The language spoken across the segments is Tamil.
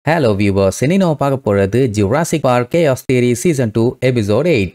Hello viewers, இனி நம்ம பார்க்க போறது Jurassic Park Chaos Theory Season 2 Episode 8.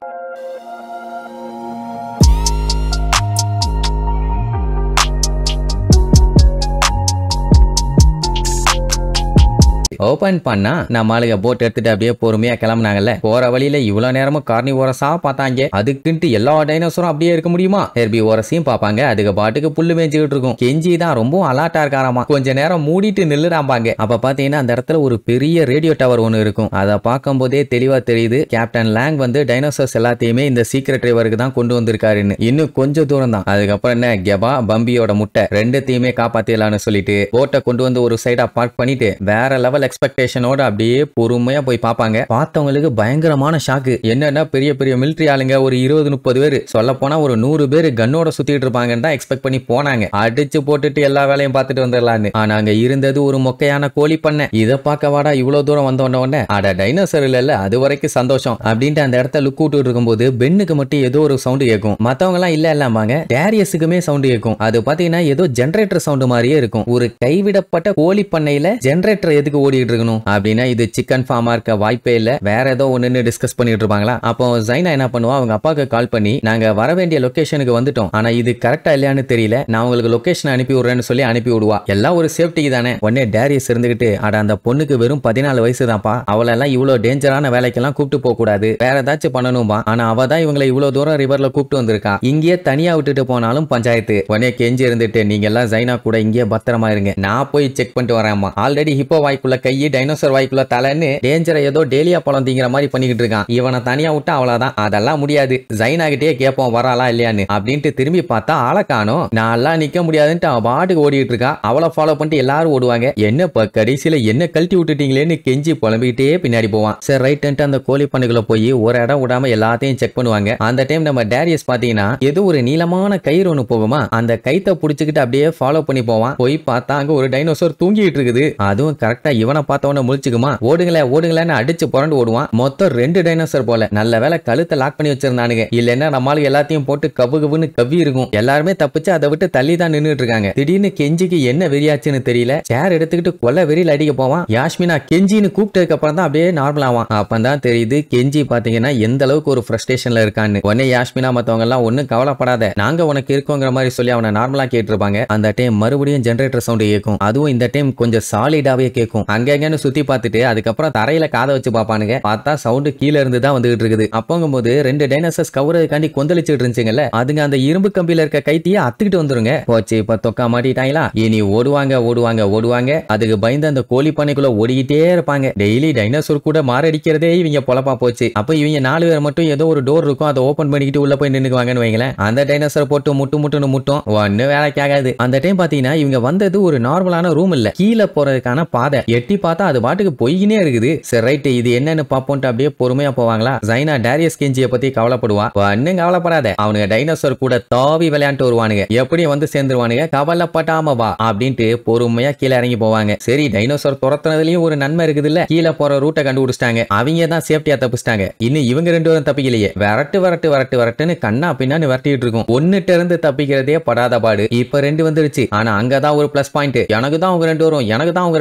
Open பண்ணா நம்மளுக்கு போட் எடுத்துட்டு அப்படியே பொறுமையா கிளம்புனாங்கல்ல. போற வழியில இவ்வளவு நேரமும் கார்னிவோரஸா பார்த்தாங்க. அதுக்குன்ட்டு எல்லா டைனோசரும் அப்படியே இருக்க முடியுமா? ஹெர்பி ஓரஸையும் பார்ப்பாங்க. அதுக்கு பாட்டுக்கு புல்லு மேய்ச்சிக்கிட்டு இருக்கும். கெஞ்சி தான் ரொம்ப அலர்ட்டா இருக்காராமா. கொஞ்ச நேரம் மூடிட்டு நில்லுறாம்பாங்க. அப்ப பாத்தீங்கன்னா அந்த இடத்துல ஒரு பெரிய ரேடியோ டவர் ஒன்று இருக்கும். அதை பார்க்கும் போதே தெளிவா தெரியுது கேப்டன் லேங் வந்து டைனோசர்ஸ் எல்லாத்தையுமே இந்த சீக்ரெட் ட்ரைவருக்கு தான் கொண்டு வந்திருக்காருன்னு. இன்னும் கொஞ்சம் தூரம் தான். அதுக்கப்புறம் என்ன கெபா பம்பியோட முட்டை ரெண்டுத்தையுமே காப்பாத்திடலாம்னு சொல்லிட்டு போட்டை கொண்டு வந்து ஒரு சைடா பார்க் பண்ணிட்டு வேற லெவல் எக்ஸ்பெக்டேஷனோட அப்படியே பொறுமையா போய் பார்ப்பாங்க. பார்த்தவங்களுக்கு பயங்கரமான ஷாக்கு. என்னன்னா பெரிய பெரிய மிலிட்டரி ஆளுங்க ஒரு 20-30 பேர், சொல்ல போனா ஒரு 100 பேர் கன்னோட சுத்திட்டு இருப்பாங்கன்னு தான் எக்ஸ்பெக்ட் பண்ணி போனாங்க. அடிச்சு போட்டுட்டு எல்லா வேலையும் பார்த்துட்டு வந்துடலான்னு. ஆனா அங்க இருந்தது ஒரு மொக்கையான கோழி பண்ணை. இதை பார்க்க வாடா இவ்வளவு தூரம் வந்தோடனே அட டைனோசர் இல்ல அது வரைக்கும் சந்தோஷம் அப்படின்ட்டு அந்த இடத்த லுக் விட்டு இருக்கும்போது பெண்ணுக்கு மட்டும் ஏதோ ஒரு சவுண்ட் கேட்கும். மத்தவங்க எல்லாம் இல்ல இல்லாமாங்க டேரியஸுக்குமே சவுண்ட் கேட்கும். அது பாத்தீங்கன்னா ஏதோ ஜெனரேட்டர் சவுண்ட் மாதிரியே இருக்கும். ஒரு கைவிடப்பட்ட கோழி பண்ணையில ஜெனரேட்டர் எதுக்கு ஓடிட்டு இருக்கணும் அப்படின்னா இது சிக்கன் ஃபார்மா இருக்க வாய்ப்பே இல்ல. வேற ஏதோ ஒன்னு டிஸ்கஸ் பண்ணிட்டு இருப்பாங்களா. அப்போ ஜைனா என்ன பண்ணுவா, அவங்க அப்பாவுக்கு கால் பண்ணி நாங்க வர வேண்டிய லொகேஷனுக்கு வந்துட்டோம், ஆனா இது கரெக்டா இல்லையான்னு தெரியல, நான் உங்களுக்கு லொகேஷன் அனுப்பி விடுறேன்னு சொல்லி அனுப்பி விடுவா. எல்லாம் ஒரு சேஃப்டிக்கு தானே. உடனே டேரியஸ் இருந்துகிட்டு அட அந்த பொண்ணுக்கு வெறும் 14 வயசு தான்ப்பா, அவளை எல்லாம் இவ்வளவு டேஞ்சரான வேலைக்கெல்லாம் கூப்பிட்டு போக கூடாது, வேற ஏதாச்சும் பண்ணணும்பா. ஆனா அவ தான் இவங்களை இவ்வளவு தூரம் ரிவர்ல கூப்பிட்டு வந்திருக்கா, இங்கேயே தனியா விட்டுட்டு போனாலும் பஞ்சாயத்து. உடனே கெஞ்சி இருந்துட்டு நீங்க எல்லாம் ஜைனா கூட இங்கேயே பத்திரமா இருங்க, நான் போய் செக் பண்ணிட்டு வரேன்மா. ஆல்ரெடி ஹிப்போ வாய்க்குள்ள கை டைனோசர் வாய்க்குள்ள தலைன்னு டேஞ்சரை ஏதோ டெய்லியா பழம் திங்கிற மாதிரி பண்ணிக்கிட்டு இருக்கான். இவனை தனியா விட்டா அவ்வளவுதான். அதெல்லாம் முடியாது, ஜைனா கிட்டே கேட்போம் வராளா இல்லையான்னு அப்படின்ட்டு. திரும்பி பார்த்தா ஆளை காணோம். நான் எல்லாம் நிக்க முடியாதுன்ட்டு அவன் பாட்டுக்கு ஓடிட்டு இருக்கா. அவளை ஃபாலோ பண்ணிட்டு எல்லாரும் ஓடுவாங்க. என்னப்பா கடைசியில என்ன கழட்டி விட்டுட்டீங்களேன்னு கெஞ்சி புலம்பிக்கிட்டே பின்னாடி போவான். சரி ரைட்டு அந்த கோழி பண்ணுக்குள்ள போய் ஒரு இடம் விடாம எல்லாத்தையும் செக் பண்ணுவாங்க. அந்த டைம் நம்ம டேரியஸ் பாத்தீங்கன்னா ஏதோ ஒரு நீளமான கயிறு ஒண்ணு போகுமா, அந்த கைத்தை புடிச்சுக்கிட்டு அப்படியே ஃபாலோ பண்ணி போவான். போய் பார்த்தா அங்க ஒரு டைனோசர் தூங்கிட்டு இருக்குது. அதுவும் கரெக்டா இவனை பார்த்தவன முழிச்சுக்குமா, ஓடுங்களேன்னு அடிச்சு புரண்டு ஓடுவான். மொத்தம் 2 டைனோசர் போல. நல்ல வேலை கழுத்தை லாக் பண்ணி வச்சிருந்தானுங்க, இல்லன்னா நம்மளுக்கு எல்லாத்தையும் போட்டு கவுன்னு கவ்வி இருக்கும். எல்லாருமே தப்பிச்சு அதை விட்டு தள்ளி தான் நின்றுட்டு இருக்காங்க. திடீர்னு கெஞ்சிக்கு என்ன வெறியாச்சுன்னு தெரியல, சேர் எடுத்துக்கிட்டு கொல்ல வெறியில் அடிக்க போவான். யாஸ்மினா கெஞ்சின்னு கூப்பிட்டதுக்கு அப்புறம் தான் அப்படியே நார்மல் ஆவான். அப்பதான் தெரியுது கெஞ்சி பாத்தீங்கன்னா எந்த அளவுக்கு ஒரு ஃப்ரஸ்ட்ரேஷன்ல இருக்கான்னு. உடனே யாஸ்மினா மத்தவங்க எல்லாம் ஒன்னும் கவலைப்படாத, நாங்க உனக்கு இருக்கோங்கிற மாதிரி சொல்லி அவனை நார்மலா கேட்டிருப்பாங்க. அந்த டைம் மறுபடியும் ஜெனரேட்டர் சவுண்ட் கேட்கும். அதுவும் இந்த டைம் கொஞ்சம் சாலிடாவே கேட்கும். அங்கன்னு சுத்தி பார்த்துட்டு அதுக்கப்புறம் தரையில காதை வச்சு பாப்பானுங்க. பார்த்தா சவுண்ட் கீழே இருந்து தான் வந்துகிட்டு இருக்குது. அப்போங்கும்போது 2 டைனோசர்ஸ் கவுறதுக்காண்டி கொந்தளிச்சுட்டு இருந்துச்சுங்கல்ல, அதுங்க அந்த இரும்பு கம்பியில இருக்க கைத்திய அத்துக்கிட்டு வந்துருங்க. போச்சு, இப்ப தொக்கா மாட்டிட்டாங்களா. இனி ஓடுவாங்க. அதுக்கு பயந்து அந்த கோழி பண்ணைக்குள்ள ஓடிக்கிட்டே இருப்பாங்க. டெய்லி டைனோசர் கூட மாரடிக்கிறதே இவங்க பொழப்பா போச்சு. அப்ப இவங்க 4 பேர் மட்டும் ஏதோ ஒரு டோர் இருக்கும், அதை ஓபன் பண்ணிக்கிட்டு உள்ள போய் நின்னுக்குவாங்கன்னு வைங்களேன். அந்த டைனோசர் போட்டு முட்டுன்னு முட்டும், ஒன்னு வேலைக்கு ஆகாது. அந்த டைம் பாத்தீங்கன்னா இவங்க வந்தது ஒரு நார்மலான ரூம் இல்ல, கீழே போறதுக்கான பாதை. எட்டி பார்த்தா அது பாட்டுக்கு போய்கினே இருக்குது. சரி ரைட்டு இது என்னன்னு பாப்போம்ட்டு அப்படியே பொறுமையா போவாங்களா. ஜைனா டேரியஸ் கெஞ்சிய பத்தி கவலைப்படுவா. ஒன்னும் கவலைப்படாத, அவனுங்க டைனோசர் கூட தாவி விளையாண்டு வருவானுங்க, எப்படியும் வந்து சேர்ந்துருவானுங்க, கவலைப்படாம வா அப்படின்ட்டு பொறுமையா கீழே இறங்கி போவாங்க. சரி டைனோசர் துரத்துனதுலயும் ஒரு நன்மை இருக்குது இல்ல, கீழே போற ரூட்டை கண்டுபிடிச்சிட்டாங்க. அவங்க தான் சேஃப்டியா தப்பிச்சிட்டாங்க. இன்னும் இவங்க 2 பேரும் தப்பிக்கலையே. வரட்டுன்னு கண்ணா பின்னான்னு வரட்டிட்டு இருக்கும். ஒன்னுட்ட இருந்து தப்பிக்கிறதே படாத பாடு. இப்ப 2 வந்துருச்சு. ஆனா அங்கதான் ஒரு பிளஸ் பாயிண்ட், எனக்கு தான் அவங்க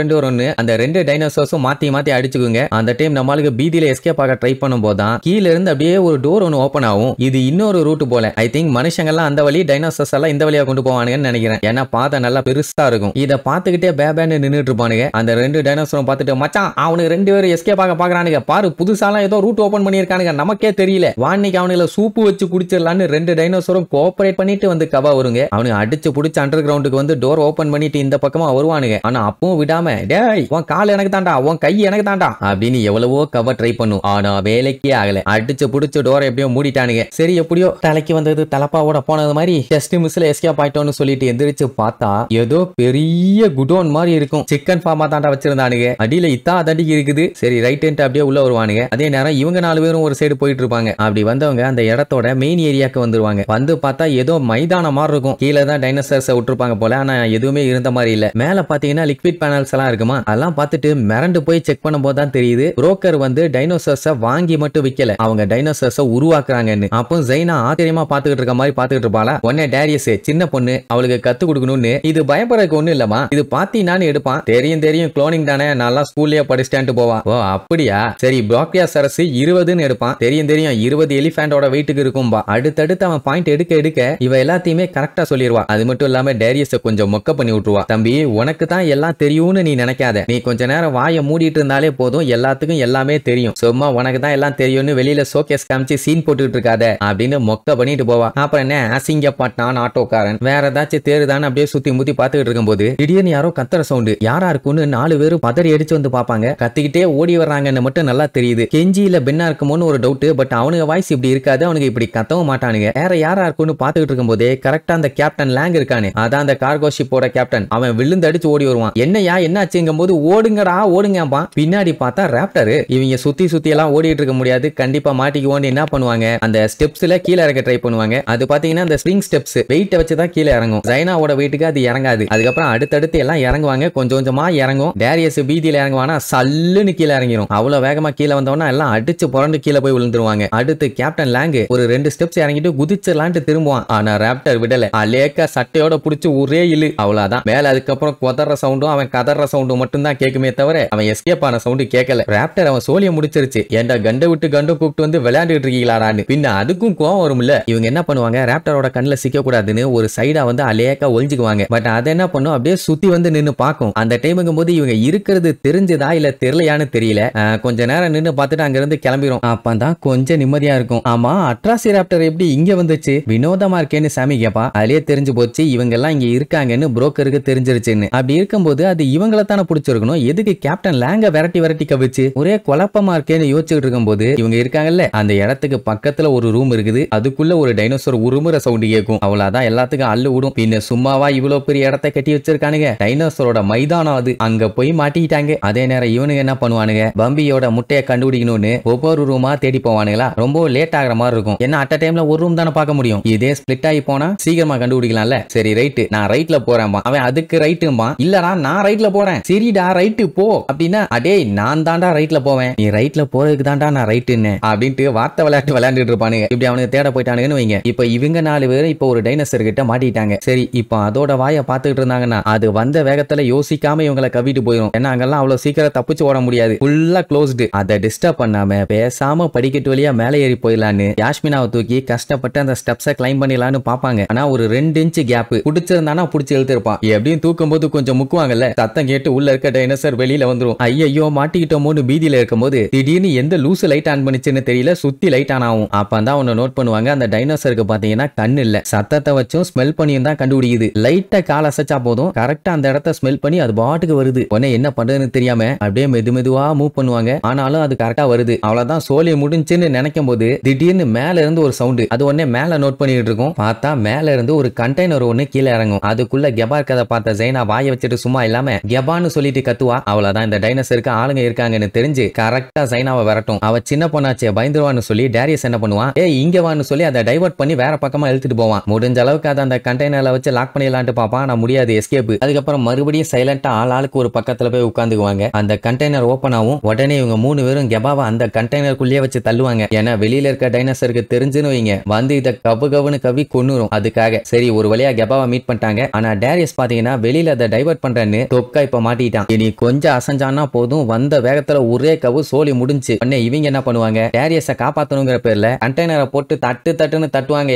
2 வரும் அந்த 2 டைனோசர்ஸும் மாத்தி அடிச்சுக்குங்க. அந்த டைம் நம்மளுக்கு பீதியில எஸ்கேப் ஆக ட்ரை பண்ணும் போதுதான் கீழ இருந்து அப்படியே ஒரு டோர் ஒன்னு ஓபன் ஆகும். இது இன்னொரு ரூட் போல. ஐ திங்க் மனுஷங்க எல்லாம் அந்த வழி, டைனோசர்ஸ் எல்லாம் இந்த வழியா கொண்டு போவானுங்கன்னு நினைக்கிறேன். ஏன்னா பாதை நல்லா பெருசா இருக்கும். இத பாத்துக்கிட்டே பேபேன்னு நின்னுட்டு இருப்பானுங்க. அந்த 2 டைனோசரும் பார்த்துட்டு மச்சான் அவனுக்கு 2 பேரும் எஸ்கேப் ஆக பாக்குறானுங்க பாரு, புதுசாலாம் ஏதோ ரூட் ஓபன் பண்ணிருக்கானுங்க, நமக்கே தெரியல, வான்னிக்கு அவனுல சூப்பு வச்சு குடிச்சிடலான்னு 2 டைனோசரும் கோஆபரேட் பண்ணிட்டு வந்து கவா வருங்க. அவனுக்கு அடிச்சு புடிச்சு அண்டர் கிரவுண்டுக்கு வந்து டோர் ஓபன் பண்ணிட்டு இந்த பக்கமா வருவானுங்க. ஆனா அப்பவும் விடாம டேய் உன் கால் எனக்கு தாண்டா, உன் கை எனக்கு தாண்டா அப்படின்னு எவ்வளவோ கவர் ட்ரை பண்ணும். ஆனா வேலைக்கே ஆகல. அடிச்சு புடிச்சு டோரை எப்படியோ மூடிட்டானுங்க. சரி எப்படியோ தலைக்கு வந்தது தலப்பாவோட போனது மாதிரி ஜஸ்ட் மிஸ்ல எஸ்கேப் ஆயிட்டோம்னு சொல்லிட்டு எந்திரிச்சு பார்த்தா ஏதோ பெரிய குடோன் மாதிரி இருக்கும். சிக்கன் ஃபார்மா தாண்டா வச்சிருந்தானுங்க. அடியில இத்தா தடிக்கு இருக்குது. சரி ரைட்டு அப்படியே உள்ள வருவானுங்க. அதே நேரம் இவங்க 4 பேரும் ஒரு சைடு போயிட்டு இருப்பாங்க. அப்படி வந்தவங்க அந்த இடத்தோட மெயின் ஏரியாக்கு வந்துருவாங்க. வந்து பார்த்தா ஏதோ மைதானம் மாதிரி இருக்கும். கீழே தான் டைனோசர்ஸ் விட்டுருப்பாங்க போல, ஆனா எதுவுமே இருந்த மாதிரி இல்ல. மேல பாத்தீங்கன்னா லிக்விட் பேனல்ஸ் எல்லாம் இருக்குமா, அதெல்லாம் இதெல்லாம் பார்த்துட்டு மிரண்டு போய் செக் பண்ணும்போது தான் தெரியுது புரோக்கர் வந்து டைனோசர்ஸ வாங்கி மட்டும் விக்கல, அவங்க டைனோசர்ஸ உருவாக்குறாங்கன்னு. அப்போ ஜெய்னா ஆச்சரியமா பாத்துக்கிட்டு இருக்க மாதிரி பாத்துக்கிட்டு இருப்பாளா. உடனே டேரியஸ் சின்ன பொண்ணு அவளுக்கு கத்து கொடுக்கணும்னு, இது பயப்படுறதுக்கு ஒண்ணு இல்லமா, இது பாத்தீங்கன்னு எடுப்பான். தெரியும் தெரியும் குளோனிங் தானே, நல்லா ஸ்கூல்லயே படிச்சுட்டு போவா. ஓ அப்படியா, சரி ப்ராக்கியாசரஸ் 20ன்னு எடுப்பான். தெரியும் தெரியும் 20 எலிஃபண்டோட வெயிட்டுக்கு இருக்கும்பா. அடுத்தடுத்து அவன் பாயிண்ட் எடுக்க எடுக்க இவ எல்லாத்தையுமே கரெக்டா சொல்லிடுவா. அது மட்டும் இல்லாம டேரியஸ கொஞ்சம் மொக்க பண்ணி விட்டுருவா. தம்பி உனக்கு தான் எல்லாம் தெரியும்னு நீ நினைக்காத, நீ கொஞ்ச நேரம் வாயை மூடிட்டு இருந்தாலே போதும், எல்லாத்துக்கும் எல்லாமே தெரியும். சும்மா உனக்கு தான் எல்லாம் தெரியும்னு வெளியில ஷோகேஸ் காமிச்சு சீன் போட்டுட்டு இருக்காத அப்படின்னு மொக்க பண்ணிட்டு போவா. அப்புறம் என்ன அசிங்கப்பட்டான் ஆட்டோக்காரன் வேற ஏதாச்சும் தேருதான்னு அப்படியே சுத்தி முத்தி பாத்துக்கிட்டு இருக்கும்போது திடீர்னு யாரோ கத்துற சவுண்டு, யாரா இருக்குன்னு 4 பேரும் பதறி அடிச்சு வந்து பாப்பாங்க. கத்திக்கிட்டே ஓடி வர்றாங்கன்னு மட்டும் நல்லா தெரியுது. கெஞ்சி இல்ல பென்னா இருக்குமோன்னு ஒரு டவுட். பட் அவனுக்கு வாய்ஸ் இப்படி இருக்காது, அவனுக்கு இப்படி கத்தவும் மாட்டானுங்க. வேற யாரா இருக்குன்னு பாத்துக்கிட்டு இருக்கும்போதே கரெக்டா அந்த கேப்டன் லேங் இருக்கானே, அதான் அந்த கார்கோ ஷிப்போட கேப்டன், அவன் விழுந்து அடிச்சு ஓடி வருவான். என்னையா என்னாச்சுங்கும் போது ஓடுங்கடா ஓடுங்கப்பா. பின்னாடி பார்த்தா ராப்டர். இவங்க சுத்தி சுத்தி எல்லாம் ஓடிட்டு இருக்க முடியாது, கண்டிப்பா மாட்டிக்குவோன்னு என்ன பண்ணுவாங்க, அந்த ஸ்டெப்ஸ்ல கீழே இறக்க ட்ரை பண்ணுவாங்க. அது பாத்தீங்கன்னா அந்த ஸ்ப்ரிங் ஸ்டெப்ஸ் வெயிட்ட வச்சு தான் கீழே இறங்கும். ஜைனாவோட வெயிட்டுக்கு அது இறங்காது. அதுக்கப்புறம் அடுத்தடுத்து எல்லாம் இறங்குவாங்க, கொஞ்சம் கொஞ்சமா இறங்கும். டேரியஸ் பீதியில இறங்குவானா சல்லுன்னு கீழே இறங்கிரும். அவ்வளவு வேகமா கீழே வந்தவனா எல்லாம் அடிச்சு புரண்டு கீழே போய் விழுந்துருவாங்க. அடுத்து கேப்டன் லேங் ஒரு 2 ஸ்டெப்ஸ் இறங்கிட்டு குதிச்சிடலான்ட்டு திரும்புவான். ஆனா ராப்டர் விடல, அலேக்கா சட்டையோட புடிச்சு ஒரே இழு, அவ்வளவுதான். மேல அதுக்கப்புறம் கொதற சவுண்டும் அவன் கதற சவுண்டும் மட்டும் தான் கேக்குமே தவிர அவன் எஸ்கேப் ஆன சவுண்டு கேட்கல. ராப்டர் அவன் சோழிய முடிச்சிருச்சு. ஏண்டா கண்டை விட்டு கண்டு கூப்பிட்டு வந்து விளையாண்டுட்டு இருக்கீங்களாடான்னு. பின்ன அதுக்கும் கோவம் வரும்ல. இவங்க என்ன பண்ணுவாங்க, ராப்டரோட கண்ணுல சிக்க கூடாதுன்னு ஒரு சைடா வந்து அலேக்கா ஒளிஞ்சுக்குவாங்க. பட் அதை என்ன பண்ணும், அப்படியே சுத்தி வந்து நின்னு பாக்கும். அந்த டைமுங்கும் போது இவங்க இருக்கிறது தெரிஞ்சதா இல்ல தெரியலையான்னு தெரியல. கொஞ்ச நேரம் நின்னு பார்த்துட்டு அங்க இருந்து கிளம்பிரும். அப்பதான் கொஞ்சம் நிம்மதியா இருக்கும். ஆமா அட்ராசி ராப்டர் எப்படி இங்க வந்துச்சு, வினோதமா இருக்கேன்னு சாமி கேப்பா. அதுலயே தெரிஞ்சு போச்சு இவங்க எல்லாம் இங்க இருக்காங்கன்னு புரோக்கருக்கு தெரிஞ்சிருச்சுன்னு. அப்படி இருக்கும்போது அது இவங்கள தானே பிடிச்சிருக்கணும், எதுக்கு கேப்டன் லேங்க விரட்டி விரட்டி கவிச்சு ஒரே குழப்பமா இருக்கேன்னு யோசிச்சுட்டு இருக்கும்போது இவங்க இருக்காங்கல்ல அந்த இடத்துக்கு பக்கத்துல ஒரு ரூம் இருக்குது. அதுக்குள்ள ஒரு டைனோசர் உருமுற சவுண்ட் கேட்கும். அவ்வளவுதான், எல்லாத்துக்கும் அள்ளு விடும். பின்ன சும்மாவா இவ்வளவு பெரிய இடத்தை கட்டி வச்சிருக்கானுங்க, டைனோசரோட மைதானம் அது. அங்க போய் மாட்டிக்கிட்டாங்க. அதே நேரம் இவனுங்க என்ன பண்ணுவானுங்க, பம்பியோட முட்டையை கண்டுபிடிக்கணும்னு ஒவ்வொரு ரூமா தேடி போவானுங்களா. ரொம்ப லேட் ஆகிற மாதிரி இருக்கும். ஏன்னா அட் டைம்ல ஒரு ரூம் தானே பார்க்க முடியும். இதே ஸ்பிளிட் ஆகி போனா சீக்கிரமா கண்டுபிடிக்கலாம்ல. சரி ரைட்டு நான் ரைட்ல போறேன்பா. அவன் அதுக்கு ரைட்டும்பா. இல்லடா நான் ரைட்ல போறேன். சரிடா ரைட்டு போ அப்படின்னா, அடே நான் தாண்டா ரைட்ல போவேன், நீ ரைட்ல போறதுக்கு தாண்டா நான் ரைட்டுன்னு அப்படின்ட்டு வார்த்தை விளையாட்டு விளையாண்டுட்டு இருப்பானுங்க. இப்படி அவனுக்கு தேட போயிட்டானுங்கன்னு வைங்க. இப்ப இவங்க 4 பேரும் இப்ப ஒரு டைனோசர் கிட்ட மாட்டிட்டாங்க. சரி இப்ப அதோட வாயை பார்த்துக்கிட்டு இருந்தாங்கன்னா அது வந்த வேகத்துல யோசிக்காம இவங்களை கவிட்டு போயிடும். ஏன்னா அங்கெல்லாம் அவ்வளவு சீக்கிரம் தப்பிச்சு ஓட முடியாது, ஃபுல்லா க்ளோஸ்டு. அதை டிஸ்டர்ப் பண்ணாம பேசாம படிக்கட்டு வழியா மேலே ஏறி போயிடலான்னு யாஸ்மினாவை தூக்கி கஷ்டப்பட்டு அந்த ஸ்டெப்ஸை கிளைம் பண்ணிடலான்னு பாப்பாங்க. ஆனா ஒரு 2 இன்ச் கேப் பிடிச்சிருந்தானா பிடிச்சி இழுத்திருப்பான். எப்படியும் தூக்கும் போது கொஞ்சம் முக்குவாங்கல்ல, சத்தம் கேட்டு உள்ள இருக்க டைனோசர் வெளியில வந்துரும். ஐயோ மாட்டிக்கிட்டோமோன்னு பீதியில இருக்கும்போது திடீர்னு எந்த லூசு லைட் ஆன் பண்ணிச்சுன்னு தெரியல, சுத்தி லைட் ஆன் ஆகும். அப்பதான் ஒன்னு நோட் பண்ணுவாங்க, அந்த டைனோசருக்கு பாத்தீங்கன்னா கண்ணு இல்ல, சத்தத்தை வச்சும் ஸ்மெல் பண்ணியும் தான் கண்டுபிடிக்குது. லைட்டா கால் அசைச்சா போதும் கரெக்டா அந்த இடத்த ஸ்மெல் பண்ணி அது பாட்டுக்கு வருது. உடனே என்ன பண்றதுன்னு தெரியாம அப்படியே மெதுவா மூவ் பண்ணுவாங்க. ஆனாலும் அது கரெக்டா வருது. அவ்வளவுதான் சோலி முடிஞ்சுன்னு நினைக்கும் போது திடீர்னு மேல இருந்து ஒரு சவுண்ட். அது உடனே மேல நோட் பண்ணிட்டு இருக்கும். பார்த்தா மேல இருந்து ஒரு கண்டெய்னர் ஒண்ணு கீழே இறங்கும். அதுக்குள்ள கெபார் கதை பார்த்த ஜெய்னா வாயை வச்சுட்டு சும்மா இல்லாம கெபான்னு சொல்லிட்டு கத்துவா. அவ்வளவுதான், இந்த டைனோசருக்கு ஆளுங்க இருக்காங்கன்னு தெரிஞ்சு கரெக்டா ஜைனாவை விரட்டும். அவ சின்ன பொண்ணாச்சே பயந்துருவான்னு சொல்லி டேரியஸ் என்ன பண்ணுவான், இங்க வான்னு சொல்லி அதை டைவர்ட் பண்ணி வேற பக்கமா இழுத்துட்டு போவான். முடிஞ்ச அளவுக்கு அதை அந்த கண்டெய்னர்ல வச்சு லாக் பண்ணிடலான்ட்டு பாப்பான். ஆனா முடியாது, எஸ்கேப். அதுக்கப்புறம் மறுபடியும் சைலண்டா ஆளுக்கு ஒரு பக்கத்துல போய் உட்காந்துக்குவாங்க. அந்த கண்டெய்னர் ஓபன் ஆகும். உடனே இவங்க 3 பேரும் கெபாவை அந்த கண்டெய்னருக்குள்ளேயே வச்சு தள்ளுவாங்க. ஏன்னா வெளியில இருக்க டைனோசருக்கு தெரிஞ்சுன்னு வைங்க வந்து இதை கவுன்னு கவி கொன்னுரும். அதுக்காக சரி ஒரு வழியா கெபாவை மீட் பண்ணிட்டாங்க. ஆனா டேரியஸ் பாத்தீங்கன்னா வெளியில அதை டைவர்ட் பண்றேன்னு தொக்கா இப்ப மாட்டிட்டான். இனி கொஞ்சம் அசஞ்சானா போதும் வந்த வேகத்துல ஒரே கவு சோலி முடிஞ்சு. உடனே இவங்க என்ன பண்ணுவாங்க, டேரியஸை காப்பாத்தணுங்கிற பேர்ல கண்டெய்னரை போட்டு தட்டுன்னு தட்டுவாங்க.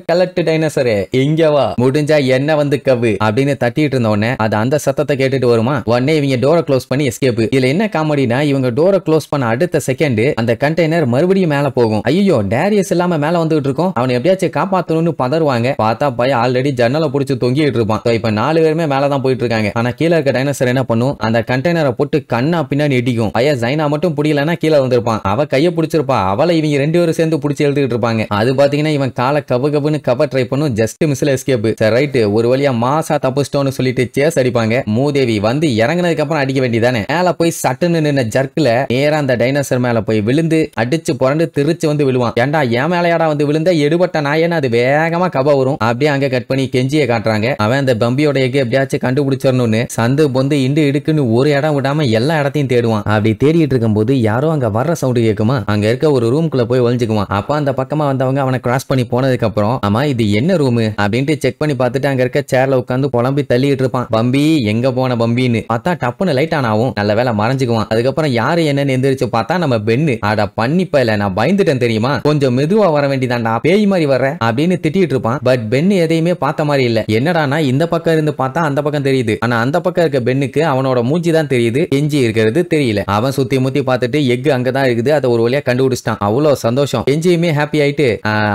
கலட்டு டைனோசரே இங்க வா, முடிஞ்சா என்ன வந்து கவு அப்படின்னு தட்டிட்டு இருந்த உடனே அது அந்த சத்தத்தை கேட்டுட்டு வருமா. உடனே இவங்க டோரை க்ளோஸ் பண்ணி எஸ்கேப். இதுல என்ன காமெடினா இவங்க டோரை க்ளோஸ் பண்ண அடுத்த செகண்ட் அந்த கண்டெய்னர் மறுபடியும் மேல போகும். ஐயோ டேரியஸ் இல்லாம மேல வந்துட்டு இருக்கோம், அவனை எப்படியாச்சும் காப்பாத்தணும்னு பதறுவாங்க. பார்த்தா பையன் ஆல்ரெடி ஜன்னலை பிடிச்சு தொங்கிட்டு இருப்பான். இப்ப 4 பேருமே மேலதான் போயிட்டு இருக்காங்க. ஆனா கீழே இருக்க டைனோசர் என்ன பண்ணும், அந்த கண்டெய்னரை போட்டு கண்ணா பின்னாடி இடிக்கும். பையன் ஜைனா மட்டும் புடியலன்னா கீழே வந்திருப்பான். அவ கையை பிடிச்சிருப்பா, அவளை இவங்க 2 பேரும் சேர்ந்து பிடிச்சி எழுதிட்டு இருப்பாங்க. அது பாத்தீங்கன்னா இவன் காலை கவுன்னு கவர் ட்ரை பண்ணும். ஜஸ்ட் மிஸ்ல எஸ்கேப். சரி ரைட் ஒரு வழியா மாசா தப்பிச்சிட்டோம்னு சொல்லிட்டு சேஸ் அடிப்பாங்க. மூதேவி வந்து இறங்கினதுக்கு அப்புறம் அடிக்க வேண்டியதானே. மேல போய் சட்டுன்னு நின்ன ஜர்க்ல நேரா அந்த டைனோசர் மேல போய் விழுந்து அடிச்சு புரண்டு திருச்சு வந்து விழுவான். ஏண்டா என் மேலையாடா வந்து விழுந்த எடுபட்ட நாயன்னு அது வேகமா கப வரும். அப்படியே அங்க கட் பண்ணி கெஞ்சியை காட்டுறாங்க. அவன் அந்த பம்பியோட எக் எப்படியாச்சும் கண்டுபிடிச்சிடணும்னு சந்து பொந்து இண்டு இடுக்குன்னு இருக்குன்னு ஒரு இடம் விடாம எல்லா இடத்தையும் தேடுவான். அப்படி தேடிட்டு இருக்கும்போது யாரோ அங்க வர்ற சவுண்ட் கேக்குமா. அங்க இருக்க ஒரு ரூம்குள்ள போய் ஒளிஞ்சுக்குவான். அப்ப அந்த பக்கமா வந்தவங்க அவனை கிராஸ் பண்ணி போனதுக்கு அப்புறம் ஆமா இது என்ன ரூம் அப்படின்ட்டு செக் பண்ணி பார்த்துட்டு அங்க இருக்க சேர்ல உட்காந்து புலம்பி தள்ளிட்டு இருப்பான். பம்பி எங்க போன பம்பின்னு பார்த்தா டப்புன்னு லைட் ஆன் ஆகும். நல்ல வேலை மறைஞ்சுக்குவான். அதுக்கப்புறம் யாரு என்னன்னு எந்திரிச்சு பார்த்தா நம்ம பென்னு. அட பண்ணிப்பல நான் பயந்துட்டேன் தெரியுமா, கொஞ்சம் மெதுவா வர வேண்டியதாண்டா, பேய் மாதிரி வர்ற அப்படின்னு திட்டிட்டு இருப்பான். பட் பென்னு எதையுமே பார்த்த மாதிரி இல்ல. என்னடானா இந்த பக்கம் இருந்து பார்த்தா அந்த பக்கம் தெரியுது, ஆனா அந்த பக்கம் இருக்க பென்னுக்கு அவனோட மூஞ்சி தான் தெரியுது, கெஞ்சி இருக்கிறது தெரியல. அவன் சுத்தி முத்தி பார்த்துட்டு எக் அங்கதான் இருக்குது, அதை ஒரு வழியா கண்டுபிடிச்சிட்டான். அவ்வளவு சந்தோஷம். கெஞ்சியுமே ஹாப்பி ஆயிட்டு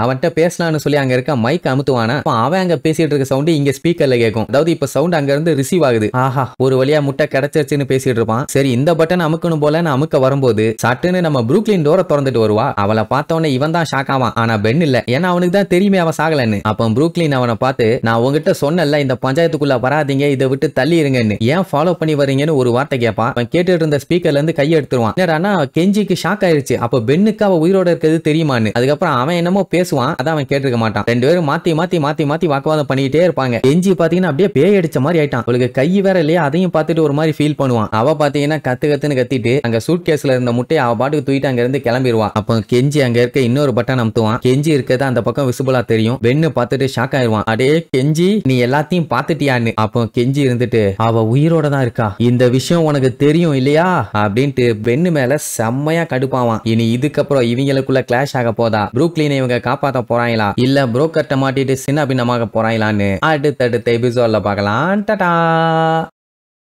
அவன்கிட்ட பேசலாம்னு சொல்லி அங்க இருக்க மைக் அமுத்துவானா. அவன் அங்க பேசிட்டு இருக்க சவுண்ட் இங்க ஸ்பீக்கர்ல கேட்கும். அதாவது இப்ப சவுண்ட் அங்க இருந்து ரிசீவ் ஆகுது. ஆஹா ஒரு வழியா முட்டை கிடைச்சிருச்சுன்னு பேசிட்டு இருப்பான். சரி இந்த பட்டன் அமுக்கணும் போல நான் அமுக்க வரும்போது சட்டுன்னு நம்ம ப்ரூக்லின் டோரை திறந்துட்டு வருவா. அவளை பார்த்தவனே இவன் தான் ஷாக் ஆவான். ஆனா பென் இல்ல, ஏன்னா அவனுக்கு தான் தெரியுமே அவன் சாகலன்னு. அப்ப ப்ரூக்லின் அவனை பார்த்து நான் உங்ககிட்ட சொன்னல இந்த பஞ்சாயத்துக்குள்ள வராதீங்க, இதை விட்டு தள்ளி இருங்கன்னு, ஏன் ஃபாலோ பண்ணி வரீங்கன்னு ஒரு வார்த்தை கேட்பான். அவன் கேட்டுட்டு இருந்த ஸ்பீக்கர்ல இருந்து கையை எடுத்துருவான். என்னடா கெஞ்சிக்கு ஷாக் ஆயிருச்சு. அப்ப பென்னுக்கு அவ உயிரோட இருக்கிறது தெரியுமான்னு. அதுக்கப்புறம் அவன் என்னமோ பேசுவான், அதான் அவன் கேட்டிருக்க மாட்டான். ரெண்டு பேரும் மாத்தி மாத்தி மாத்தி மாத்தி வாக்குவாதம் பண்ணிட்டே இருப்பாங்க. கெஞ்சி பாத்தீங்கன்னா அப்படியே பேய் அடிச்ச மாதிரி ஆயிட்டான். அவளுக்கு கை வேற இல்லையா, அதையும் பார்த்துட்டு ஒரு மாதிரி ஃபீல் பண்ணுவான். அவ பாத்தீங்கன்னா கத்து கத்துன்னு கத்திட்டு அங்க சூட் கேஸ்ல இருந்த முட்டையை அவ பாட்டுக்கு தூக்கிட்டு அங்க இருந்து கிளம்பிடுவான். அப்போ கெஞ்சி அங்க இருக்க இன்னொரு பட்டன் அமுத்துவான். கெஞ்சி இருக்கிறது அந்த பக்கம் விசிபிளா தெரியும். பென்னு பார்த்துட்டு ஷாக் ஆயிடுவான். அடே கெஞ்சி நீ எல்லாத்தையும் பாத்துட்டியான்னு. அப்போ கெஞ்சி இருந்துட்டு அவ உயிரோட தான் இருக்கா, இந்த விஷயம் உனக்கு தெரியும் இல்லையா அப்படின்ட்டு பென்னு மேல செம்மையா கடுப்பாவான். இனி இதுக்கப்புறம் இவங்களுக்குள்ள கிளாஷ் ஆக போதா, ப்ரூக்லினை இவங்க காப்பாத்த போறாங்களா இல்ல புரோக்கர்ட்ட மாட்டிட்டு சின்ன பின்னமாக போறாங்களான்னு அடுத்தடுத்த எபிசோட்ல பார்க்கலாம். டாடா.